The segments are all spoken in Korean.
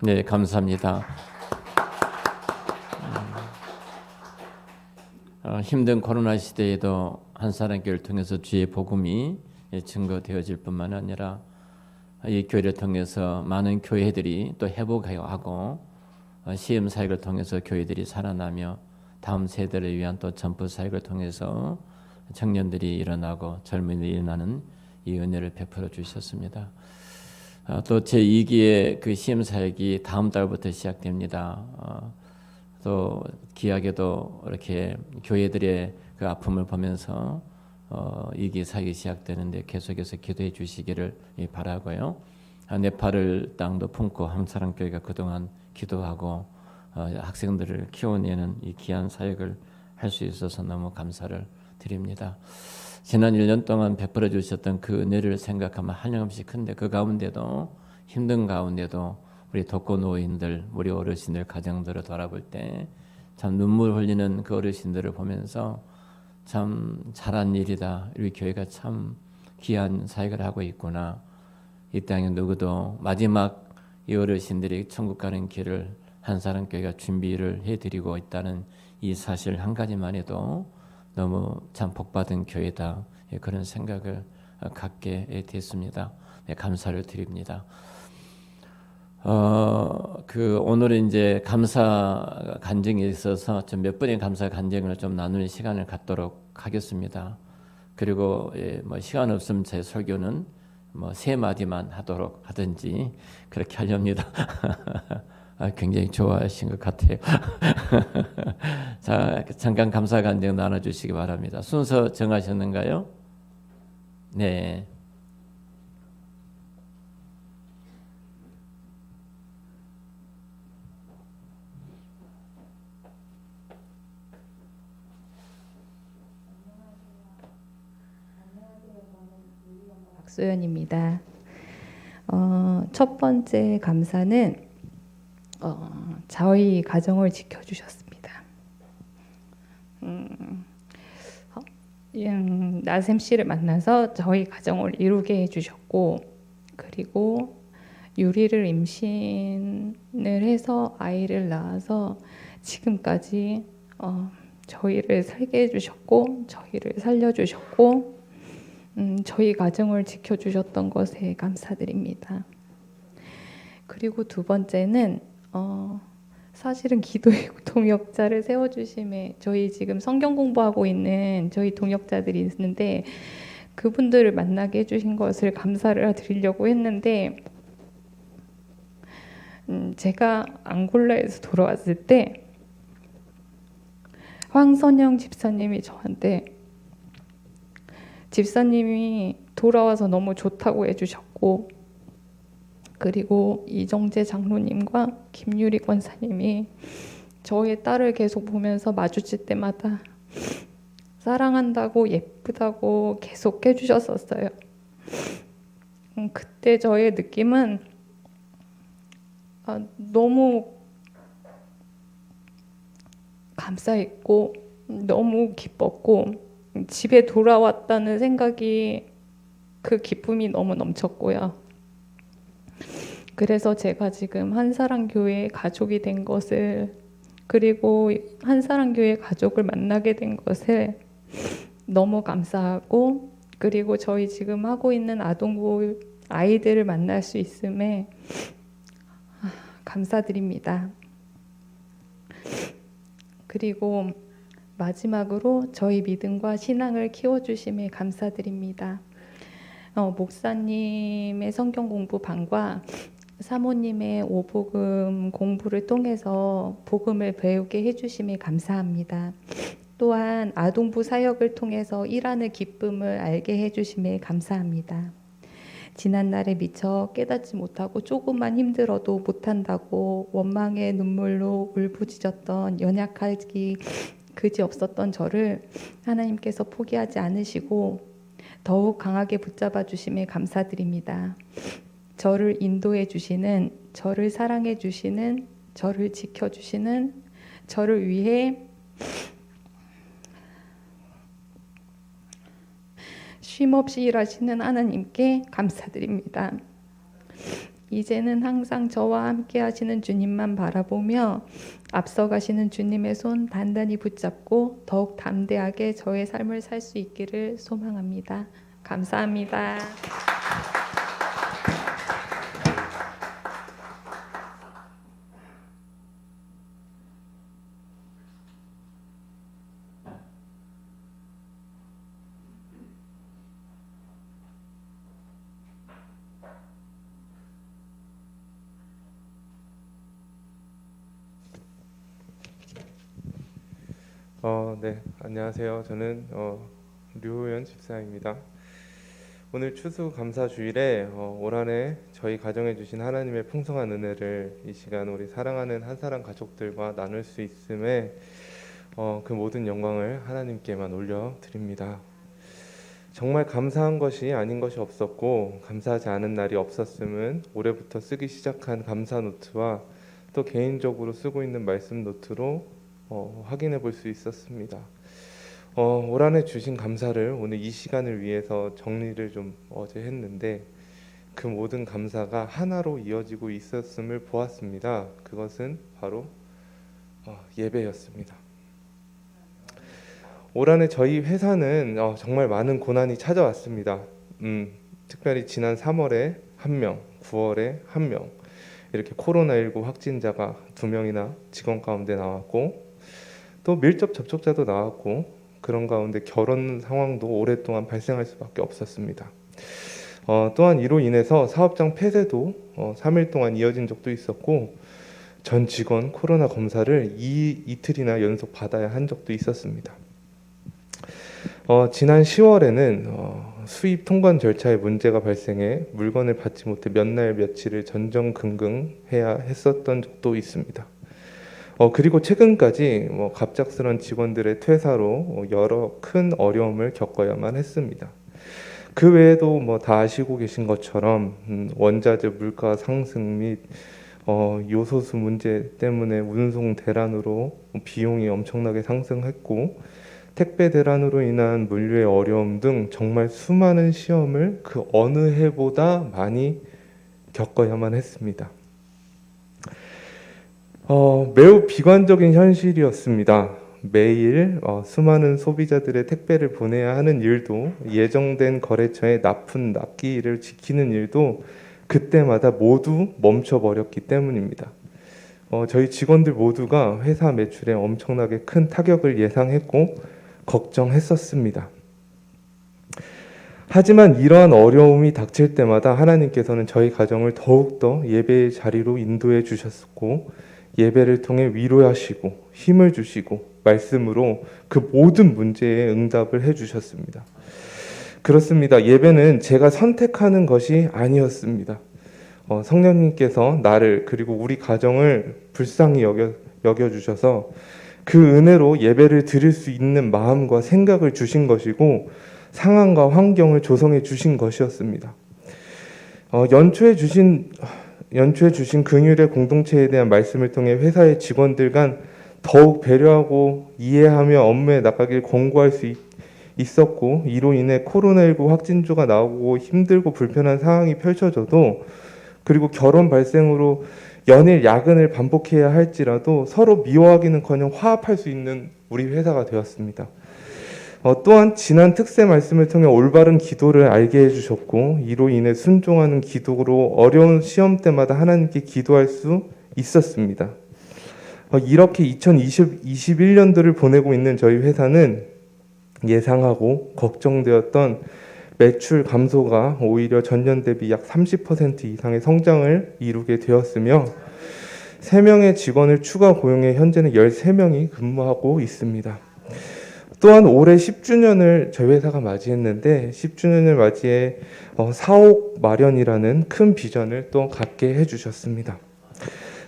네, 감사합니다. 힘든 코로나 시대에도 한사람교회를 통해서 주의 복음이 증거되어질 뿐만 아니라 이 교회를 통해서 많은 교회들이 또 회복하고 시험 사역을 통해서 교회들이 살아나며 다음 세대를 위한 또 전프 사역을 통해서 청년들이 일어나고 젊은이들이 일어나는 이 은혜를 베풀어 주셨습니다. 또 제2기의 그 시험 사역이 다음 달부터 시작됩니다. 또 귀하게도 이렇게 교회들의 그 아픔을 보면서 2기 사역이 시작되는데 계속해서 기도해 주시기를 바라고요. 네팔을 땅도 품고 한사람교회가 그동안 기도하고 학생들을 키워내는 이 귀한 사역을 할 수 있어서 너무 감사를 드립니다. 지난 1년 동안 베풀어 주셨던 그 은혜를 생각하면 한량없이 큰데 그 가운데도 힘든 가운데도 우리 독거노인들, 우리 어르신들 가정들을 돌아볼 때 참 눈물 흘리는 그 어르신들을 보면서 참 잘한 일이다. 우리 교회가 참 귀한 사역을 하고 있구나. 이 땅에 누구도 마지막 이 어르신들이 천국 가는 길을 한사람교회가 준비를 해드리고 있다는 이 사실 한 가지만 해도 너무 참 복받은 교회다. 그런 생각을 갖게 됐습니다. 네, 감사를 드립니다. 오늘은 이제 감사 간증에 있어서 좀 몇 번의 감사 간증을 좀 나누는 시간을 갖도록 하겠습니다. 그리고 시간 없으면 제 설교는 세 마디만 하도록 하든지 그렇게 하렵니다. 굉장히 좋아하신 것 같아요. 자, 잠깐 감사 간증 나눠주시기 바랍니다. 순서 정하셨는가요? 네. 박소연입니다. 첫 번째 감사는 저희 가정을 지켜주셨습니다. 나샘 씨를 만나서 저희 가정을 이루게 해주셨고, 그리고 유리를 임신을 해서 아이를 낳아서 지금까지 저희를 살게 해주셨고, 저희를 살려주셨고, 저희 가정을 지켜주셨던 것에 감사드립니다. 그리고 두 번째는 사실은 기도의 동역자를 세워주심에 저희 지금 성경 공부하고 있는 저희 동역자들이 있는데 그분들을 만나게 해주신 것을 감사를 드리려고 했는데 제가 앙골라에서 돌아왔을 때 황선영 집사님이 저한테 집사님이 돌아와서 너무 좋다고 해주셨고, 그리고 이정재 장로님과 김유리 권사님이 저의 딸을 계속 보면서 마주칠 때마다 사랑한다고 예쁘다고 계속 해주셨었어요. 그때 저의 느낌은 너무 감사했고 너무 기뻤고 집에 돌아왔다는 생각이 그 기쁨이 너무 넘쳤고요. 그래서 제가 지금 한사랑교회 가족이 된 것을, 그리고 한사랑교회 가족을 만나게 된 것을 너무 감사하고, 그리고 저희 지금 하고 있는 아동부 아이들을 만날 수 있음에 감사드립니다. 그리고 마지막으로 저희 믿음과 신앙을 키워주심에 감사드립니다. 목사님의 성경 공부방과 사모님의 오복음 공부를 통해서 복음을 배우게 해주심에 감사합니다. 또한 아동부 사역을 통해서 일하는 기쁨을 알게 해주심에 감사합니다. 지난날에 미처 깨닫지 못하고 조금만 힘들어도 못한다고 원망의 눈물로 울부짖었던 연약하기 그지없었던 저를 하나님께서 포기하지 않으시고 더욱 강하게 붙잡아 주심에 감사드립니다. 저를 인도해 주시는, 저를 사랑해 주시는, 저를 지켜 주시는, 저를 위해 쉼없이 일하시는 하나님께 감사드립니다. 이제는 항상 저와 함께 하시는 주님만 바라보며 앞서가시는 주님의 손 단단히 붙잡고 더욱 담대하게 저의 삶을 살 수 있기를 소망합니다. 감사합니다. 네, 안녕하세요. 저는 류호연 집사입니다. 오늘 추수감사주일에 올 한해 저희 가정에 주신 하나님의 풍성한 은혜를 이 시간 우리 사랑하는 한사랑 가족들과 나눌 수 있음에 그 모든 영광을 하나님께만 올려드립니다. 정말 감사한 것이 아닌 것이 없었고 감사하지 않은 날이 없었음은 올해부터 쓰기 시작한 감사 노트와 또 개인적으로 쓰고 있는 말씀 노트로 확인해 볼 수 있었습니다. 올 한해 주신 감사를 오늘 이 시간을 위해서 정리를 좀 어제 했는데 그 모든 감사가 하나로 이어지고 있었음을 보았습니다. 그것은 바로 예배였습니다. 올 한해 저희 회사는 정말 많은 고난이 찾아왔습니다. 특별히 지난 3월에 1명, 9월에 1명 이렇게 코로나19 확진자가 2명이나 직원 가운데 나왔고 또 밀접 접촉자도 나왔고 그런 가운데 결혼 상황도 오랫동안 발생할 수밖에 없었습니다. 또한 이로 인해서 사업장 폐쇄도 3일 동안 이어진 적도 있었고 전 직원 코로나 검사를 이틀이나 연속 받아야 한 적도 있었습니다. 지난 10월에는 수입 통관 절차에 문제가 발생해 물건을 받지 못해 몇 날 며칠을 전전긍긍해야 했었던 적도 있습니다. 그리고 최근까지 갑작스런 직원들의 퇴사로 여러 큰 어려움을 겪어야만 했습니다. 그 외에도 다 아시고 계신 것처럼 원자재 물가 상승 및 요소수 문제 때문에 운송 대란으로 비용이 엄청나게 상승했고 택배 대란으로 인한 물류의 어려움 등 정말 수많은 시험을 그 어느 해보다 많이 겪어야만 했습니다. 매우 비관적인 현실이었습니다. 매일 수많은 소비자들의 택배를 보내야 하는 일도 예정된 거래처의 납품 납기일을 지키는 일도 그때마다 모두 멈춰버렸기 때문입니다. 저희 직원들 모두가 회사 매출에 엄청나게 큰 타격을 예상했고 걱정했었습니다. 하지만 이러한 어려움이 닥칠 때마다 하나님께서는 저희 가정을 더욱더 예배의 자리로 인도해 주셨고 예배를 통해 위로하시고 힘을 주시고 말씀으로 그 모든 문제에 응답을 해주셨습니다. 그렇습니다. 예배는 제가 선택하는 것이 아니었습니다. 성령님께서 나를 그리고 우리 가정을 불쌍히 여겨주셔서 그 은혜로 예배를 드릴 수 있는 마음과 생각을 주신 것이고 상황과 환경을 조성해 주신 것이었습니다. 연초에 주신 긍휼의 공동체에 대한 말씀을 통해 회사의 직원들 간 더욱 배려하고 이해하며 업무에 나가길 권고할 수 있었고 이로 인해 코로나19 확진자가 나오고 힘들고 불편한 상황이 펼쳐져도 그리고 결혼 발생으로 연일 야근을 반복해야 할지라도 서로 미워하기는커녕 화합할 수 있는 우리 회사가 되었습니다. 또한 지난 특세 말씀을 통해 올바른 기도를 알게 해주셨고 이로 인해 순종하는 기도로 어려운 시험 때마다 하나님께 기도할 수 있었습니다. 이렇게 2021년도를 보내고 있는 저희 회사는 예상하고 걱정되었던 매출 감소가 오히려 전년 대비 약 30% 이상의 성장을 이루게 되었으며 3명의 직원을 추가 고용해 현재는 13명이 근무하고 있습니다. 또한 올해 10주년을 저희 회사가 맞이했는데 10주년을 맞이해 사옥 마련이라는 큰 비전을 또 갖게 해주셨습니다.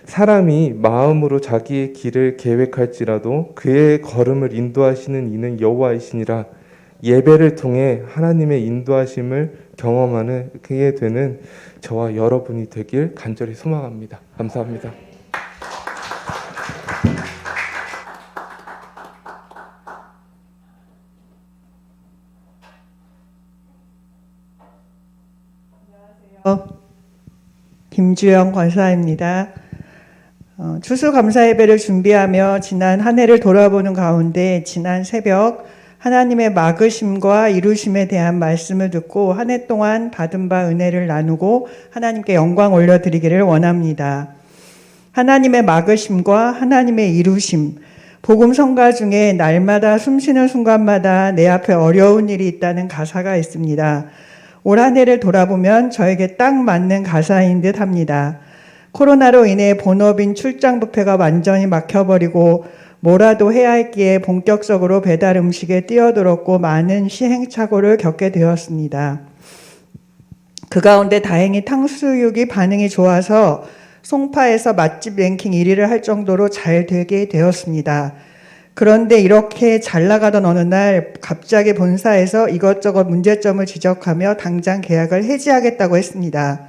사람이 마음으로 자기의 길을 계획할지라도 그의 걸음을 인도하시는 이는 여호와이시니라. 예배를 통해 하나님의 인도하심을 경험하게 되는 저와 여러분이 되길 간절히 소망합니다. 감사합니다. 김주영 권사입니다. 추수감사 예배를 준비하며 지난 한 해를 돌아보는 가운데 지난 새벽 하나님의 막으심과 이루심에 대한 말씀을 듣고 한 해 동안 받은 바 은혜를 나누고 하나님께 영광 올려드리기를 원합니다. 하나님의 막으심과 하나님의 이루심, 복음 성가 중에 날마다 숨쉬는 순간마다 내 앞에 어려운 일이 있다는 가사가 있습니다. 올 한 해를 돌아보면 저에게 딱 맞는 가사인 듯 합니다. 코로나로 인해 본업인 출장 뷔페가 완전히 막혀버리고 뭐라도 해야 했기에 본격적으로 배달 음식에 뛰어들었고 많은 시행착오를 겪게 되었습니다. 그 가운데 다행히 탕수육이 반응이 좋아서 송파에서 맛집 랭킹 1위를 할 정도로 잘 되게 되었습니다. 그런데 이렇게 잘 나가던 어느 날 갑자기 본사에서 이것저것 문제점을 지적하며 당장 계약을 해지하겠다고 했습니다.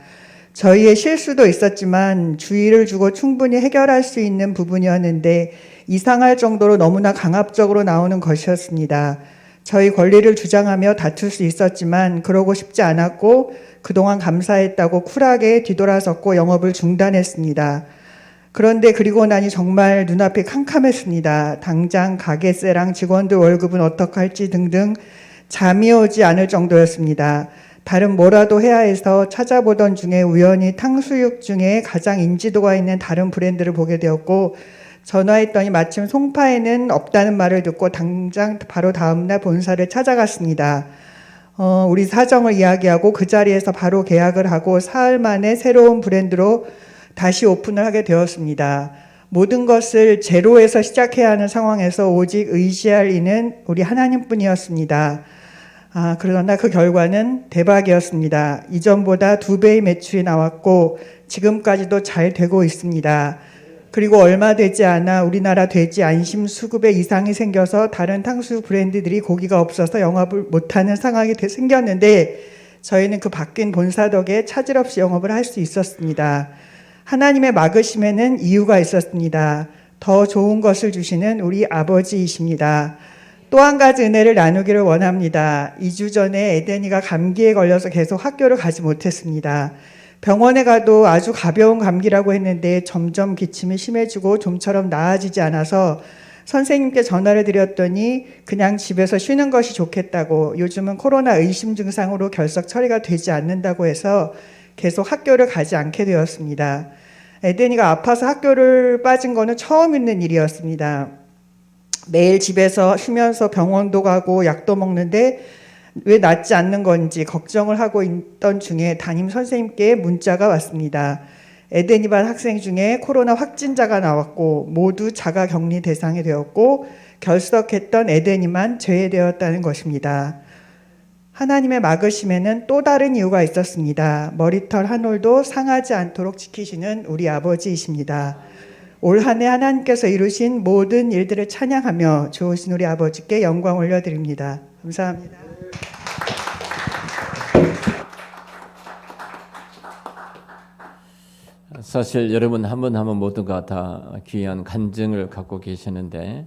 저희의 실수도 있었지만 주의를 주고 충분히 해결할 수 있는 부분이었는데 이상할 정도로 너무나 강압적으로 나오는 것이었습니다. 저희 권리를 주장하며 다툴 수 있었지만 그러고 싶지 않았고 그동안 감사했다고 쿨하게 뒤돌아섰고 영업을 중단했습니다. 그런데 그리고 나니 정말 눈앞이 캄캄했습니다. 당장 가게세랑 직원들 월급은 어떻게 할지 등등 잠이 오지 않을 정도였습니다. 다른 뭐라도 해야 해서 찾아보던 중에 우연히 탕수육 중에 가장 인지도가 있는 다른 브랜드를 보게 되었고 전화했더니 마침 송파에는 없다는 말을 듣고 당장 바로 다음날 본사를 찾아갔습니다. 우리 사정을 이야기하고 그 자리에서 바로 계약을 하고 사흘 만에 새로운 브랜드로 다시 오픈을 하게 되었습니다. 모든 것을 제로에서 시작해야 하는 상황에서 오직 의지할 이는 우리 하나님뿐이었습니다. 그러나 그 결과는 대박이었습니다. 이전보다 2배의 매출이 나왔고 지금까지도 잘 되고 있습니다. 그리고 얼마 되지 않아 우리나라 돼지 안심 수급에 이상이 생겨서 다른 탕수육 브랜드들이 고기가 없어서 영업을 못하는 상황이 생겼는데 저희는 그 바뀐 본사 덕에 차질 없이 영업을 할 수 있었습니다. 하나님의 막으심에는 이유가 있었습니다. 더 좋은 것을 주시는 우리 아버지이십니다. 또 한 가지 은혜를 나누기를 원합니다. 2주 전에 에덴이가 감기에 걸려서 계속 학교를 가지 못했습니다. 병원에 가도 아주 가벼운 감기라고 했는데 점점 기침이 심해지고 좀처럼 나아지지 않아서 선생님께 전화를 드렸더니 그냥 집에서 쉬는 것이 좋겠다고, 요즘은 코로나 의심 증상으로 결석 처리가 되지 않는다고 해서 계속 학교를 가지 않게 되었습니다. 에덴이가 아파서 학교를 빠진 거는 처음 있는 일이었습니다. 매일 집에서 쉬면서 병원도 가고 약도 먹는데 왜 낫지 않는 건지 걱정을 하고 있던 중에 담임 선생님께 문자가 왔습니다. 에덴이 반 학생 중에 코로나 확진자가 나왔고 모두 자가 격리 대상이 되었고 결석했던 에덴이만 제외되었다는 것입니다. 하나님의 막으심에는 또 다른 이유가 있었습니다. 머리털 한 올도 상하지 않도록 지키시는 우리 아버지이십니다. 올 한 해 하나님께서 이루신 모든 일들을 찬양하며 좋으신 우리 아버지께 영광 올려드립니다. 감사합니다. 사실 여러분 한 분 한 분 모두가 다 귀한 간증을 갖고 계시는데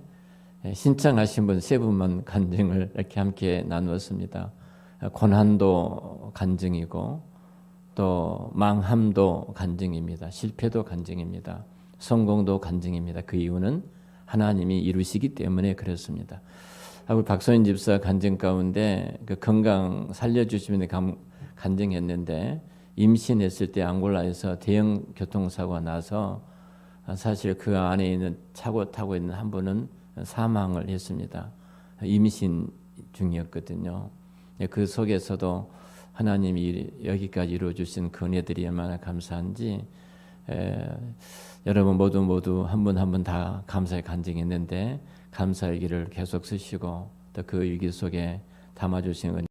신청하신 분 3분만 간증을 이렇게 함께 나누었습니다. 고난도 간증이고 또 망함도 간증입니다. 실패도 간증입니다. 성공도 간증입니다. 그 이유는 하나님이 이루시기 때문에 그렇습니다. 우리 박소인 집사 간증 가운데 그 건강 살려주시면 간증했는데 임신했을 때 앙골라에서 대형 교통사고가 나서 사실 그 안에 있는 차고 타고 있는 한 분은 사망을 했습니다. 임신 중이었거든요. 그 속에서도 하나님이 여기까지 이루어주신 그 은혜들이 얼마나 감사한지 여러분 모두 한 분 한 분 다 감사의 간증했는데 감사의 길을 계속 쓰시고 또 그 위기 속에 담아주신 은혜